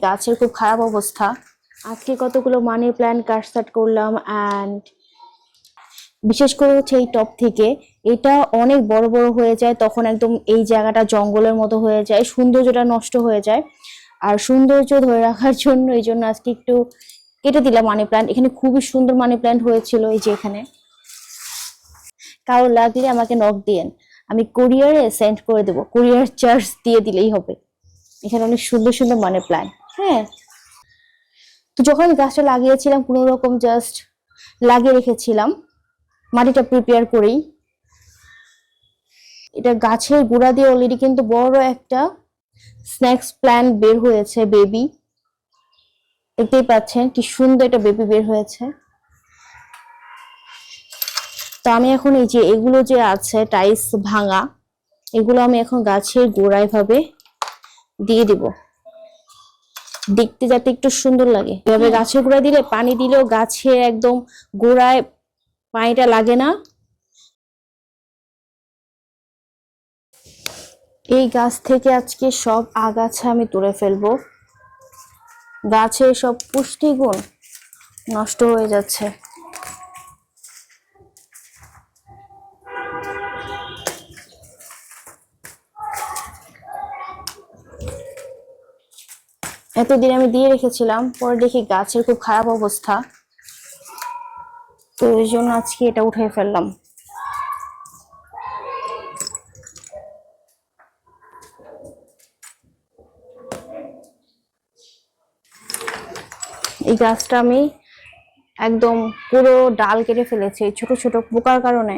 গাছের খুব খারাপ অবস্থা। আজকে কতগুলো মানি প্ল্যান্ট কাটসাট করলাম, অ্যান্ড বিশেষ করে হচ্ছে এই টপ থেকে এটা অনেক বড় বড় হয়ে যায়, তখন একদম এই জায়গাটা জঙ্গলের মতো হয়ে যায়, সৌন্দর্যটা নষ্ট হয়ে যায়। আর সৌন্দর্য ধরে রাখার জন্য এই জন্য আজকে একটু কেটে দিলাম মানি প্ল্যান্ট। এখানে খুবই সুন্দর মানি প্ল্যান্ট হয়েছিল। এই যে এখানে কারো লাগলে আমাকে নক দিয়েন, আমি কুরিয়ারে সেন্ড করে দেবো, কুরিয়ার চার্জ দিয়ে দিলেই হবে। এখানে অনেক সুন্দর সুন্দর মানি প্ল্যান্ট। হ্যাঁ, তো যখন গাছটা লাগিয়েছিলাম কোনো রকম জাস্ট লাগিয়ে রেখেছিলাম মাটিটা প্রিপেয়ার করেই। এটা গাছের গোড়া দিয়ে অলরেডি কিন্তু বড় একটা স্ন্যাক্স প্ল্যান্ট বের হয়েছে, বেবি। দেখতেই পাচ্ছেন কি সুন্দর একটা বেবি বের হয়েছে। তো আমি এখন এই যে এগুলো যে আছে টাইলস ভাঙা, এগুলো আমি এখন গাছের গোড়ায় ভাবে দিয়ে দিব, দেখতে যাতে একটু সুন্দর লাগে। এভাবে গাছের গোড়ায় দিলে পানি দিলেও গাছের একদম গোড়ায় পানিটা লাগে না। এই গাছ থেকে আজকে সব আগাছা আমি তুলে ফেলবো, গাছের সব পুষ্টিগুণ নষ্ট হয়ে যাচ্ছে। এতদিন আমি দিয়ে রেখেছিলাম, পরে দেখি গাছের খুব খারাপ অবস্থা, তো এই জন্য আজকে এটা উঠে ফেললাম। এই গাছটা আমি একদম পুরো ডাল কেটে ফেলেছি ছোট ছোট পোকার কারণে।